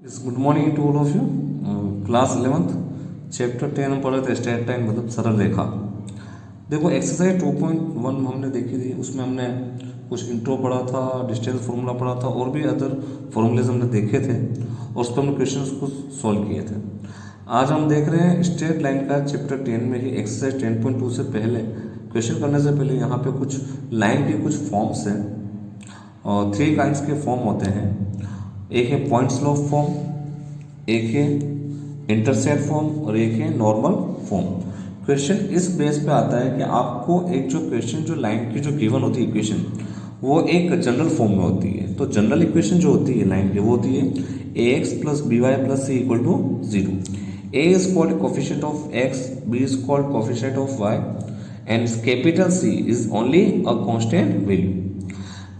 Good morning to all of you. Class 11th chapter 10 हम पढ़ रहे थे स्ट्रेट लाइन मतलब सरल रेखा। देखो एक्सरसाइज 2.1 हमने देखी थी, उसमें हमने कुछ इंट्रो पढ़ा था, डिस्टेंस फार्मूला पढ़ा था और भी अदर फार्मूलेज हमने देखे थे और उस पर हमने क्वेश्चंस को सॉल्व किए थे। आज हम देख रहे हैं स्ट्रेट लाइन का चैप्टर 10 में ही एक्सरसाइज 10.2 से पहले क्वेश्चन करने से पहले यहाँ पे कुछ लाइन के कुछ फॉर्म्स हैं और 3 काइंड्स के फॉर्म होते हैं। एक है पॉइंट स्लोप फॉर्म, एक है इंटरसेप्ट फॉर्म और एक है नॉर्मल फॉर्म। क्वेश्चन इस बेस पे आता है कि आपको एक जो क्वेश्चन जो लाइन की जो गिवन होती है इक्वेशन वो एक जनरल फॉर्म में होती है। तो जनरल इक्वेशन जो होती है लाइन की वो होती है ax plus b y plus c equal to 0। a is called coefficient of x, b is called coefficient of y and capital C is only a constant value.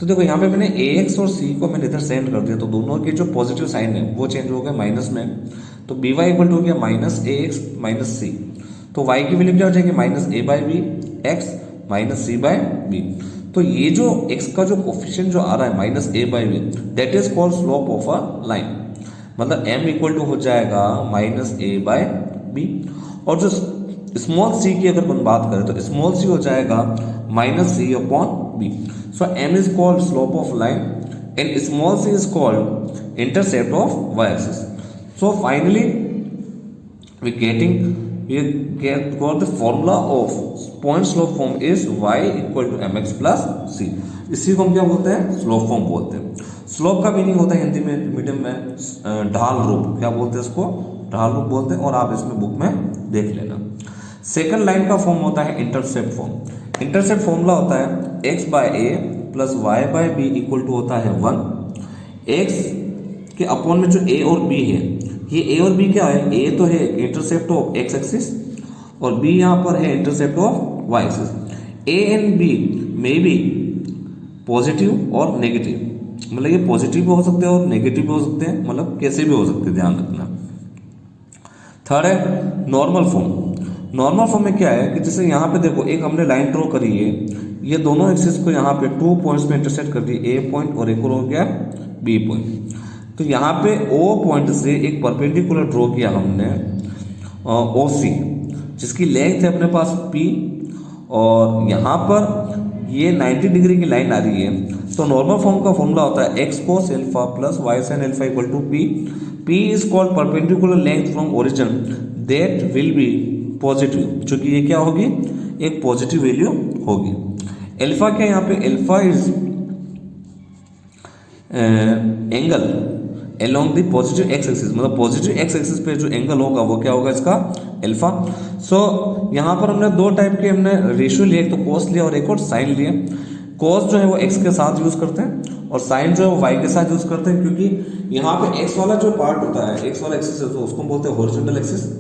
तो देखो यहाँ पे मैंने ax और c को मैंने इधर सेंड कर दिया तो दोनों के जो पॉजिटिव साइन है वो चेंज हो गए माइनस में। तो बी वाई इक्वल टू हो गया minus a x minus c. तो y की वैल्यू क्या हो जाएगी minus a by b x minus c by b. तो ये जो x का जो कोफिशिएंट जो आ रहा है minus a by b that is called slope of a line. मतलब m इक्वल टू हो जाएगा माइनस ए बाय बी और जो स्मॉल c की अगर हम बात करें तो स्मॉल c हो जाएगा minus c upon b. So m is called slope of line and small c is called intercept of y-axis. So finally we got the formula of point slope form is y equal to mx plus c. इसी को हम क्या बोलते हैं slope form बोलते हैं। Slope का meaning होता है हिंदी में मीडियम में ढाल रूप, क्या बोलते हैं इसको ढाल रूप बोलते हैं और आप इसमें बुक में देख लेना। सेकंड लाइन का फॉर्म होता है इंटरसेप्ट फॉर्म। इंटरसेप्ट फॉर्मूला होता है x by a plus y by b equal to होता है 1। x के अपॉन में जो a और b है, ये a और b क्या है, a तो है इंटरसेप्ट ऑफ x एक्सिस और b यहाँ पर है intercept of y axis. a and b may be positive और नेगेटिव, मतलब ये पॉजिटिव भी हो सकते हैं और नेगेटिव भी हो सकते हैं, मतलब कैसे भी हो सकते हैं, ध्यान रखना। थर्ड है नॉर्मल फॉर्म। नॉर्मल फॉर्म में क्या है कि जैसे यहाँ पे देखो एक हमने लाइन ड्रॉ करी है, ये दोनों एक्सिस को यहाँ पे 2 पॉइंट्स में इंटरसेक्ट कर दी, ए पॉइंट और एक और हो गया बी पॉइंट। तो यहाँ पे ओ पॉइंट से एक परपेंडिकुलर ड्रॉ किया हमने ओ सी जिसकी लेंथ है अपने पास पी और यहाँ पर ये 90 डिग्री की लाइन आ रही है। तो नॉर्मल फॉर्म का फॉर्मूला होता है x cos alpha plus y sin alpha equal to p. P is called perpendicular length from origin that will be positive, चूंकि ये क्या होगी एक पॉजिटिव वैल्यू होगी। एल्फा क्या यहाँ पे alpha is angle along the positive x axis, मतलब पॉजिटिव एक्स एक्सिस पे जो एंगल होगा वो क्या होगा इसका एल्फा। सो यहाँ पर हमने दो टाइप के हमने रेशियो लिए, एक तो कोस लिया और एक और साइन लिया। कोस जो है वो एक्स के साथ यूज करते हैं और साइन जो है वो वाई के साथ यूज करते हैं, क्योंकि यहाँ पे एक्स वाला जो पार्ट होता है एक्स वाला एक्सिस है तो उसको बोलते हैं हॉरिजॉन्टल एक्सिस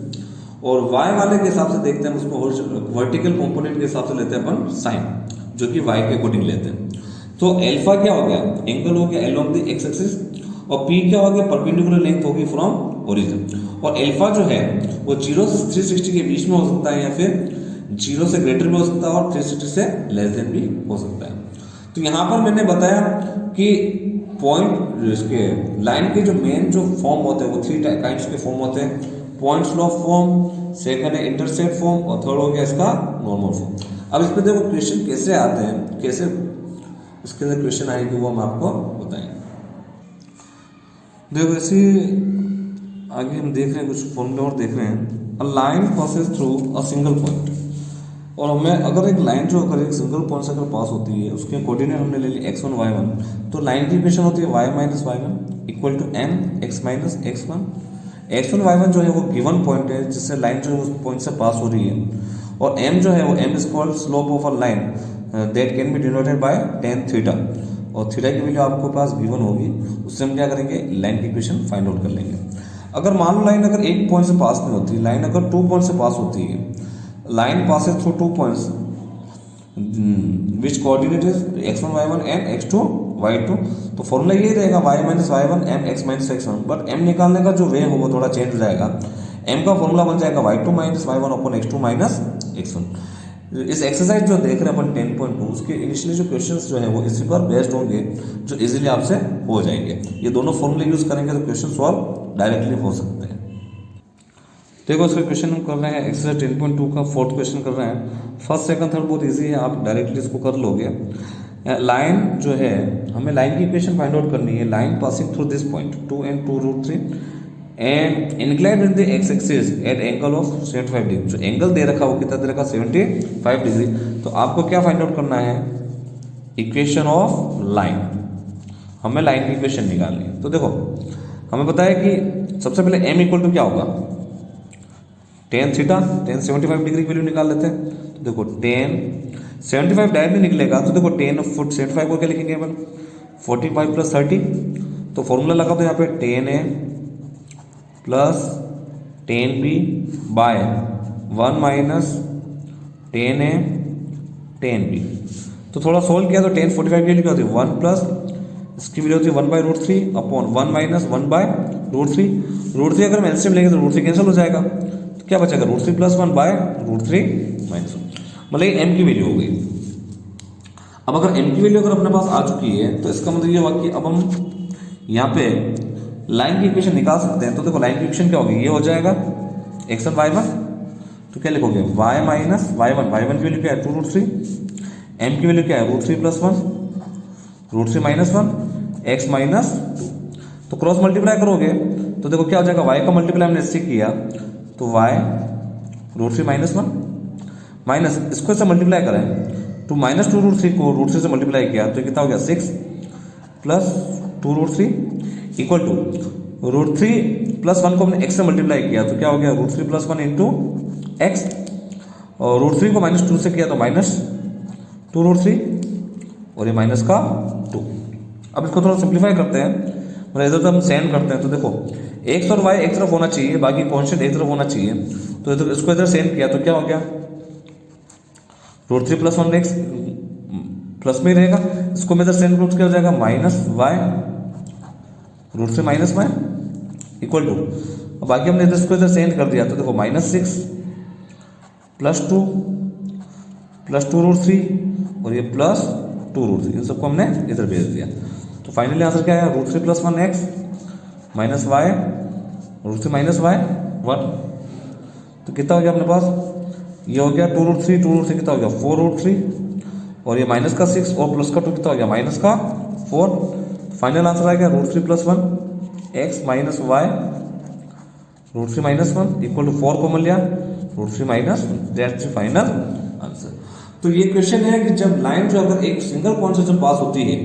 और वाई वाले के हिसाब से देखते हैं उसको वर्टिकल कंपोनेंट के हिसाब से लेते हैं अपन साइन, जो कि वाई के अकॉर्डिंग लेते हैं। तो एल्फा क्या हो गया एंगल हो गया अलोंग द एक्स एक्सिस और पी क्या हो गया परपेंडिकुलर लेंथ होगी फ्रॉम ओरिजिन। और एल्फा जो है वो 0 से 360 के बीच में हो सकता है या फिर 0 से ग्रेटर भी हो सकता है और 360 से लेस देन भी हो सकता है। तो यहाँ पर मैंने बताया कि पॉइंट इसके लाइन के जो मेन जो फॉर्म होते हैं वो 3 काइंड्स के फॉर्म होते हैं, पॉइंट स्लोप फॉर्म, सेकंड है इंटरसेप्ट फॉर्म और थर्ड हो गया इसका नॉर्मल फॉर्म। अब इस पे देखो क्वेश्चन कैसे आते हैं, कैसे इसके अंदर क्वेश्चन आएंगे वो हम आपको बताएंगे। देखो ऐसे आगे हम देख रहे हैं कुछ फॉर्मूले और देख रहे हैं। A line passes through a single point, और हमें अगर एक लाइन जो अगर एक सिंगल पॉइंट से अगर पास होती है उसके कोऑर्डिनेट हमने ले लिए x1 y1, तो लाइन की इक्वेशन होती है y minus y1 equal to m x minus x1। x1 y1 जो है वो गिवन पॉइंट है जिससे लाइन जो है उस पॉइंट से पास हो रही है और m जो है वो m is called slope of a line that can be denoted by tan theta और थीटा की वैल्यू आपको पास गिवन होगी, उससे हम क्या करेंगे लाइन की इक्वेशन फाइंड आउट कर लेंगे। अगर मान लो लाइन अगर एक पॉइंट से पास नहीं होती, लाइन अगर 2 पॉइंट से पास होती है, line passes through 2 points which coordinate is x1 y1 and x2 y2। तो फॉर्मूला यही रहेगा y minus y1 m x minus x1, but m निकालने का जो वे हो वो थोड़ा चेंज हो जाएगा। m का फॉर्मूला बन जाएगा y2 minus y1 upon x2 minus x1। इस एक्सरसाइज जो देख रहे हैं अपन 10.2 उसके इनिशियली जो क्वेश्चंस जो है वो इसी पर बेस्ड होंगे जो इजीली आपसे हो जाएंगे। ये दोनों फॉर्मूले यूज करेंगे तो क्वेश्चन सॉल्व डायरेक्टली हो सकते हैं। देखो इसका क्वेश्चन हम कर रहे हैं एक्सरसाइज 10.2 का फोर्थ क्वेश्चन कर रहे हैं। फर्स्ट सेकंड थर्ड बहुत इजी है, आप डायरेक्टली इसको कर लोगे। लाइन जो है हमें लाइन की इक्वेशन फाइंड आउट करनी है। Line passing through this point 2 and 2√3 and inclined with the x axis at angle of 75 degree. जो एंगल दे रखा वो कितना दे रखा 75 डिग्री। तो आपको क्या फाइंड आउट करना है, इक्वेशन ऑफ लाइन। हमें लाइन की इक्वेशन निकालनी है। तो देखो हमें पता है कि सबसे पहले m इक्वल टू क्या होगा, टेन थीटा। टेन 75 डिग्री की वैल्यू निकाल लेते हैं। तो देखो टेन 75 डायरेक्टली निकलेगा, तो देखो 10 फुट 75 को क्या लिखेंगे अपन 45 + 30। तो फॉर्मूला लगा, तो यहाँ पे 10a + 10b bye 1 - 10a 10b। तो थोड़ा सोल्व किया तो 10 45 की वैल्यू क्या होती है 1 प्लस इसकी वैल्यू होती है 1/√3 अपॉन 1 - 1/√3। √3 अगर हम एलसीएम लेंगे तो √3 कैंसिल हो जाएगा, तो क्या बचेगा √3 + 1/√3 माइनस 1। मतलब ये m की वैल्यू हो गई। अब अगर m की वैल्यू अगर अपने पास आ चुकी है तो इसका मतलब ये हुआ कि अब हम यहाँ पे लाइन की इक्वेशन निकाल सकते हैं। तो देखो लाइन की इक्वेशन क्या होगी, ये हो जाएगा x1 y1। तो क्या लिखोगे y - y1। y1 की वैल्यू क्या है 2√3। m की वैल्यू क्या है √3 + 1 √3 - 1 x - 2। तो क्रॉस मल्टीप्लाई करोगे तो देखो क्या हो जाएगा, y का मल्टीप्लाई हमने इससे किया तो y √3 - 1 माइनस इसको से मल्टीप्लाई करें तो -2√3 को √3 से मल्टीप्लाई किया तो कितना हो गया 6 + 2√3 इक्वल टू √3 + 1 को हमने x से मल्टीप्लाई किया तो क्या हो गया √3 + 1 इंटू x, और √3 को -2 से किया तो -2√3 और ये माइनस का 2। अब इसको थोड़ा सिंप्लीफाई करते हैं, मतलब इधर हम सेंड करते हैं। तो देखो x और y एक तरफ होना चाहिए, बाकी कॉन्स्टेंट एक तरफ होना चाहिए। तो इधर इसको इधर सेंड किया तो क्या हो गया √3 + 1 x प्लस में ही रहेगा, इसको मैं इधर सेंड करूँ तो क्या हो जाएगा -y √3 - y इक्वल टू, बाकी हमने इधर इसको इधर सेंड कर दिया तो देखो -6 + 2 + 2√3 और ये +2√3, इन सबको हमने इधर भेज दिया। तो फाइनली आंसर क्या है √3 + 1x माइनस y √3 - y 1। तो कितना हो गया अपने पास, ये हो गया 2√3 कितना हो गया 4√3 और ये माइनस का 6 और प्लस का 2 कितना हो गया -4। फाइनल आंसर आ गया √3 + 1x - y √3 - 1 equal to 4 common लिया √3 - 1, दैट्स द फाइनल आंसर। तो ये क्वेश्चन है कि जब लाइन जो अगर एक सिंगल पॉइंट से जब पास होती है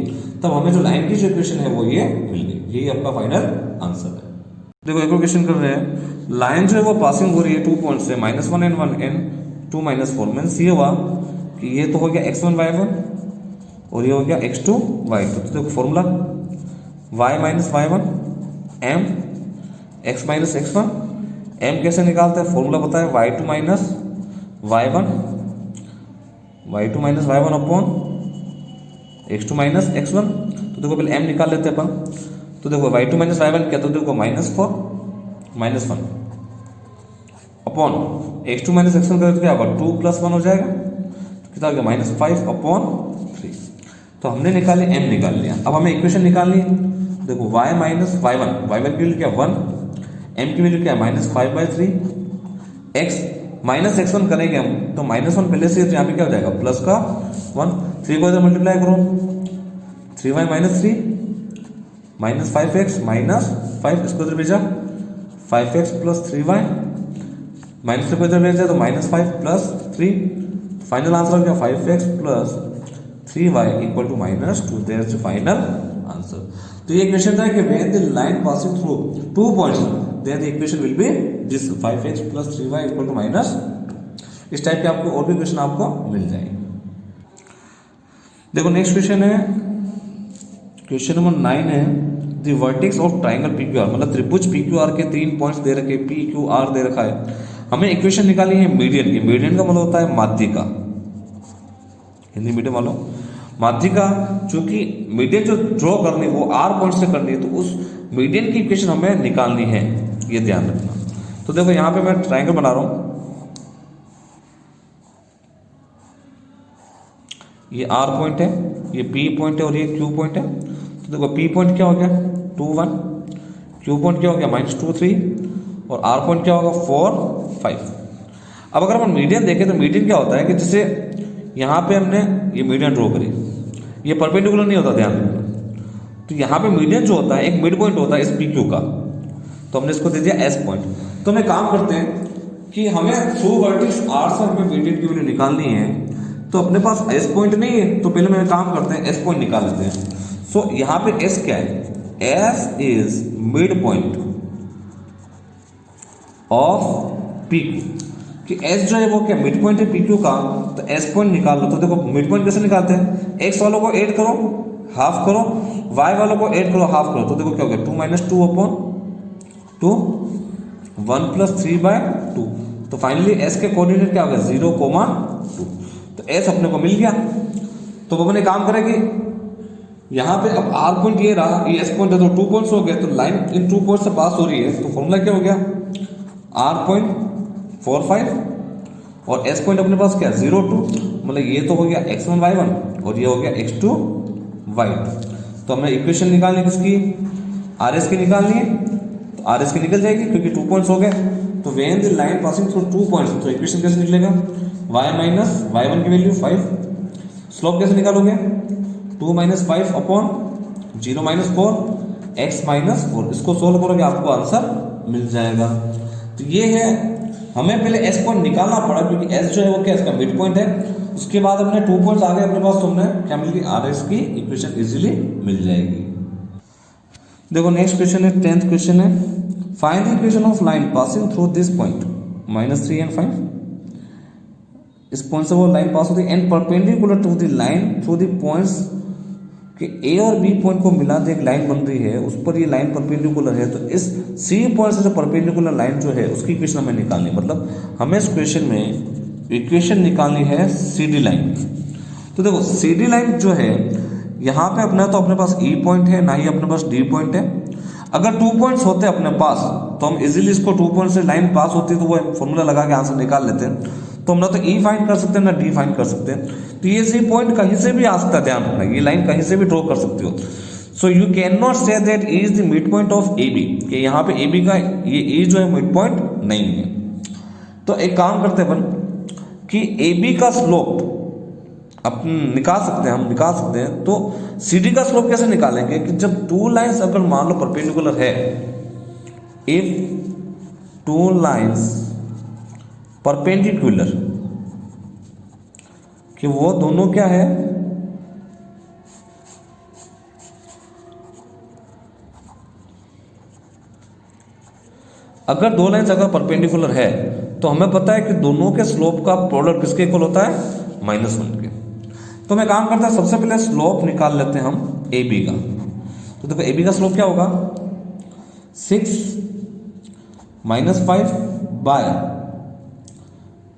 तब हमें जो लाइन की जो इक्वेशन है वो ये मिल गई, यही आपका फाइनल आंसर है। देखो एक और क्वेश्चन कर रहे हैं, लाइन जो है वो पासिंग हो रही है 2 पॉइंट से -1 and 1 and 2 - 4। मीन्स ये हुआ कि ये तो हो गया x1 y1 और ये हो गया x2 y2। तो देखो formula y - y1 m x - x1। m कैसे निकालते हैं, फॉर्मूला पता है y2 - y1 upon x2 - x1। तो देखो पहले m निकाल लेते हैं अपन। तो देखो y2 - y1 क्या, तो देखो -4 -1 अपॉन x2 - x1 करें तो क्या होगा 2 + 1 हो जाएगा, तो कितना हो गया -5 अपॉन 3। तो हमने निकाले m निकाल लिया। अब हमें इक्वेशन निकालनी है। देखो y - y1 की वैल्यू क्या 1, m की वैल्यू क्या है -5/3, x -x1 करेंगे हम तो -1 पहले से, तो यहाँ पे क्या हो जाएगा प्लस का 1, 3 को इधर मल्टीप्लाई करो 3y - 3 -5x -5, इसको इधर भेजा 5x + 3y माइनस को इधर भेजा तो -5 + 3। फाइनल आंसर हो गया 5x + 3y equal to -2, that's the final answer. तो ये क्वेश्चन था कि when the line passing through 2 points then the equation will be this 5x + 3y equal to -2। इस टाइप के आपको और भी क्वेश्चन आपको मिल जाएंगे। देखो नेक्स्ट क्वेश्चन है, क्वेश्चन नंबर 9 है, the vertex of triangle PQR, मतलब त्रिभुज PQR के 3 पॉइंट्स दे रखे, PQR दे रखा है। हमें इक्वेशन निकालनी है मीडियन की। मीडियन का मतलब होता है माध्यिका, हिंदी मीडियम वालों माध्यिका। चूंकि मीडियन जो ड्रॉ करनी है वो R पॉइंट से करनी है, तो उस मीडियन की इक्वेशन हमें निकालनी है, ये ध्यान रखना। तो देखो यहाँ पे मैं ट्राइंगल बना रहा हूँ, ये R पॉइंट है, ये P पॉइंट है और ये Q पॉइंट है। तो देखो P पॉइंट क्या हो गया 2 1, Q पॉइंट क्या हो गया -2 3 और R पॉइंट क्या होगा 4 5। अब अगर हम मीडियन देखें तो मीडियन क्या होता है कि जैसे यहाँ पे हमने ये मीडियन ड्रॉ करी, ये परपेंडिकुलर नहीं होता, ध्यान रखना। तो यहाँ पे मीडियन जो होता है एक मिड पॉइंट होता है इस PQ का, तो हमने इसको दे दिया S पॉइंट। तो हमें काम करते हैं कि हमें थ्रू वर्टिक्स R से हमें मीडियन की वैल्यू निकालनी है, तो अपने पास S पॉइंट नहीं है, तो पहले मैं काम करते हैं S पॉइंट निकाल लेते हैं। सो यहाँ पे S क्या है, S is mid point of PQ, कि S जो है वो क्या मिड पॉइंट है PQ का, तो S पॉइंट निकाल लो। तो देखो मिड पॉइंट कैसे निकालते हैं, X वालों को ऐड करो हाफ करो, Y वालों को ऐड करो हाफ करो, तो देखो क्या हो गया 2 - 2 अपॉन 2 1 + 3/2। तो फाइनली S के कोऑर्डिनेट क्या हो गया 0, 2। तो S अपने को मिल गया। तो वो अपने काम करेगी यहाँ पे, अब R पॉइंट ये रहा, ये S पॉइंट है, तो 2 पॉइंट्स हो गए, तो लाइन इन 2 पॉइंट से पास हो रही है, तो फॉर्मूला क्या हो गया R पॉइंट 4 5 और S पॉइंट अपने पास क्या 0 2, मतलब ये तो हो गया x1 y1 और ये हो गया x2 y2। तो हमें इक्वेशन निकालनी किसकी, RS की निकालनी है, तो RS की निकल जाएगी क्योंकि 2 पॉइंट्स हो गए। तो when the line passing through 2 points, तो इक्वेशन कैसे निकलेगा y - y1 की वैल्यू 5, स्लोप कैसे निकालोगे 2 - 5 अपॉन 0 - 4 x - 4, इसको सोल्व करोगे आपको आंसर मिल जाएगा। तो ये है, हमें पहले S पॉइंट निकालना पड़ा क्योंकि S जो है वो क्या इसका मिड पॉइंट है। उसके बाद अपने 2 पॉइंट्स आ गए अपने पास, तो हमने क्या मिल गई RS की इक्वेशन इजीली मिल जाएगी। देखो नेक्स्ट क्वेश्चन है 10th क्वेश्चन है, find the equation of line passing through this point -3 and 5। इस पॉइंट से वो लाइन पास होती है and perpendicular to the line through the points कि A और B पॉइंट को मिला के एक लाइन बन रही है, उस पर ये लाइन परपेंडिकुलर है, तो इस C पॉइंट से जो परपेंडिकुलर लाइन जो है उसकी इक्वेशन हमें निकालनी है। मतलब हमें इस क्वेश्चन में इक्वेशन निकालनी है CD लाइन। तो देखो CD लाइन जो है यहाँ पे अपना तो अपने पास E पॉइंट है, ना ही अपने पास D पॉइंट है। अगर 2 पॉइंट्स होते अपने पास तो हम इजीली इसको 2 पॉइंट से लाइन पास होती तो वो फॉर्मूला लगा के आंसर निकाल लेते हैं। तो हम ना तो E फाइंड कर सकते हैं ना D फाइंड कर सकते हैं। तो ये C पॉइंट कहीं से भी आ सकता है, ध्यान रखना, ये लाइन कहीं से भी ड्रॉ कर सकते हो। So you can not say that E is the mid point of AB, कि यहाँ पे AB का ये E जो है मिड पॉइंट नहीं है। तो एक काम करते हैं अपन कि AB का स्लोप अपन निकाल सकते हैं, हम निकाल सकते हैं। तो CD का स्लोप कैसे निकालेंगे कि जब 2 लाइंस अगर मान लो परपेंडिकुलर है, इफ 2 लाइंस परपेंडिकुलर, कि वो दोनों क्या है अगर 2 लाइंस अगर परपेंडिकुलर है तो हमें पता है कि दोनों के स्लोप का प्रोडक्ट किसके इक्वल होता है -1 के। तो मैं काम करता है सबसे पहले स्लोप निकाल लेते हैं हम AB का। तो देखो AB का स्लोप क्या होगा 6 - 5 बाय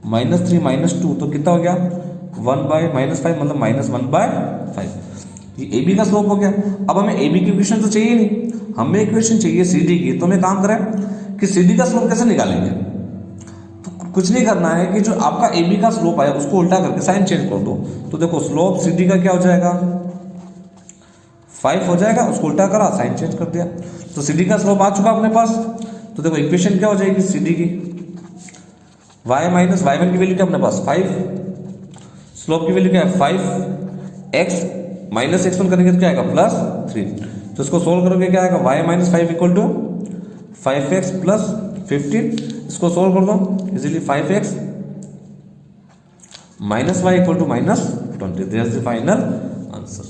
-3 - 2, तो कितना हो गया 1 बाय -5 मतलब -1/5। ये AB का स्लोप हो गया। अब हमें AB की इक्वेशन तो चाहिए नहीं, हमें इक्वेशन चाहिए CD की। तो हमें काम करें कि CD का स्लोप कैसे निकालेंगे। तो कुछ नहीं करना है कि जो आपका AB का स्लोप आया उसको उल्टा करके साइन चेंज कर दो। तो देखो स्लोप CD का क्या हो जाएगा 5 हो जाएगा, उसको उल्टा करा साइन चेंज कर दिया, तो CD का स्लोप आ चुका अपने पास। तो देखो इक्वेशन क्या हो जाएगी CD की y - y1 की वैल्यू क्या अपने पास 5, स्लोप की वैल्यू क्या है 5x - x1 करेंगे तो क्या आएगा +3। तो इसको सोल्व करोगे क्या आएगा y - 5 = 5x + 15। इसको सोल्व कर दो easily 5x - y = -20। This is the final answer.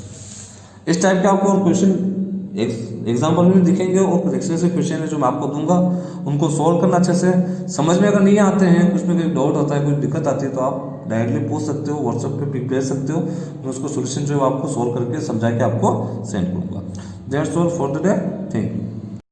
इस टाइप के आपको क्वेश्चन एग्जाम्पल में दिखेंगे और कुछ एक्सरसाइज के क्वेश्चन है जो मैं आपको दूंगा, उनको सोल्व करना अच्छे से। समझ में अगर नहीं आते हैं, कुछ में कोई डाउट होता है, कोई दिक्कत आती है, तो आप डायरेक्टली पूछ सकते हो, व्हाट्सएप पे पिक भेज सकते हो, मैं उसको सोल्यूशन जो है आपको सोल्व करके समझा के आपको सेंड करूँगा। That's all for the day, thank you.